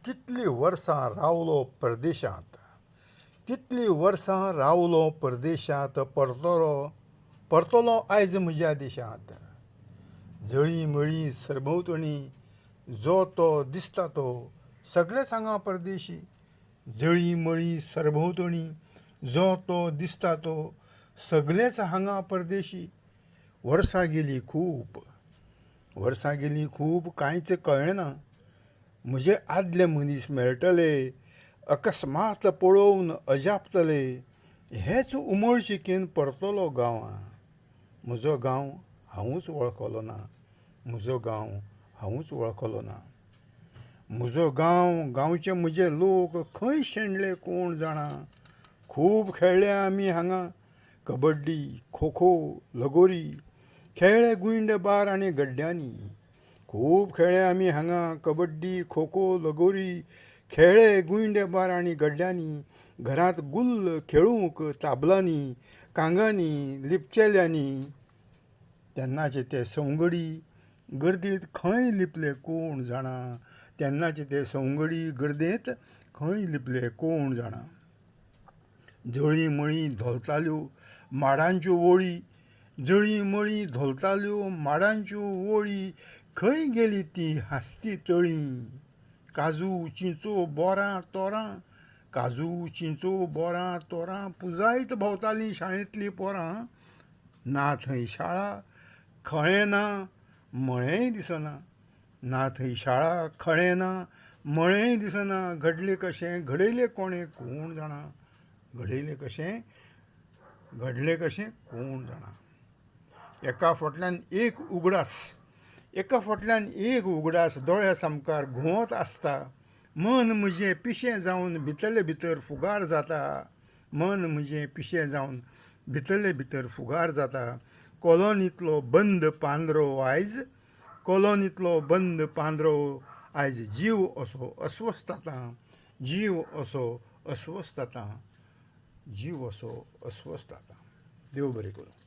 कितलीं वर्सां रावलो परदेशांत, कितलीं वर्सां रावलो परदेशांत, परतलो आयज म्हज्या देशांत. जळीं मळीं सरभोंवतणी जो तो दिसता तो सगळेच हांगा परदेशी. जळीं मळीं सरभोंवतणी जो तो दिसता तो सगळेच हांगा परदेशी. वर्सां गेलीं खूब कांयच कळना. म्हजे आदले मनीस मेळटले, अकस्मात पळोवन अजापतले. हेच उमळशिकेन परतलो गांवां. म्हजो गांव हांवूच वळखलो ना, म्हजो गांव हांवूच वळखलो ना. म्हजो गांव, गांवचे म्हजे लोक खंय शेणले कोण जाणा. खूब खेळ्ळे आमी हांगा कबड्डी, खो खो, लगोरी. खेळ्ळे गुंयडे बार आनी गड्ड्यांनी. खूब खेळ्ळे आमी हांगा कबड्डी, खो खो, लगोरी. खेळ्ळे गुंयडे बार आनी गड्ड्यांनी. घरांत गुल्ल खेळूंक चाबलांनी, कांगांनी, लिपचेल्यांनी. तेन्नाचे ते सवंगडी गर्देंत खंय लिपले कोण जाणा. तेन्नाचे ते सवंगडी गर्देंत खंय लिपले कोण जाणा. जळीं मळीं धोलताल्यो माडांच्यो वळी, जळीं मळीं धोलताल्यो माडांच्यो वळी. खंय गेली ती हांसती तळीं. काजू, चिंचो, बोरां, तोरां, काजू, चिंचो, बोरां, तोरां पुजायत भोंवतालीं शाळेंतलीं पोरां. ना थंय शाळा, खळें ना, मळेंय दिसना. ना थंय शाळा, खळें ना, मळेंय दिसना. घडलें कशें, घडयलें कोणें कोण जाणा. घडयलें कशें, घडलें कशें कोण जाणा. एका फाटल्यान एक उगडास दोळ्या सामकार घुंवत आसता. मन म्हजें पिशें जावन भितरले भितर फुगार जाता. मन म्हजें पिशें जावन भितरले भितर फुगार जाता. कॉलनींतलो बंद पांदरो आयज जीव असो अस्वस्थ जाता. देव बरें करूं.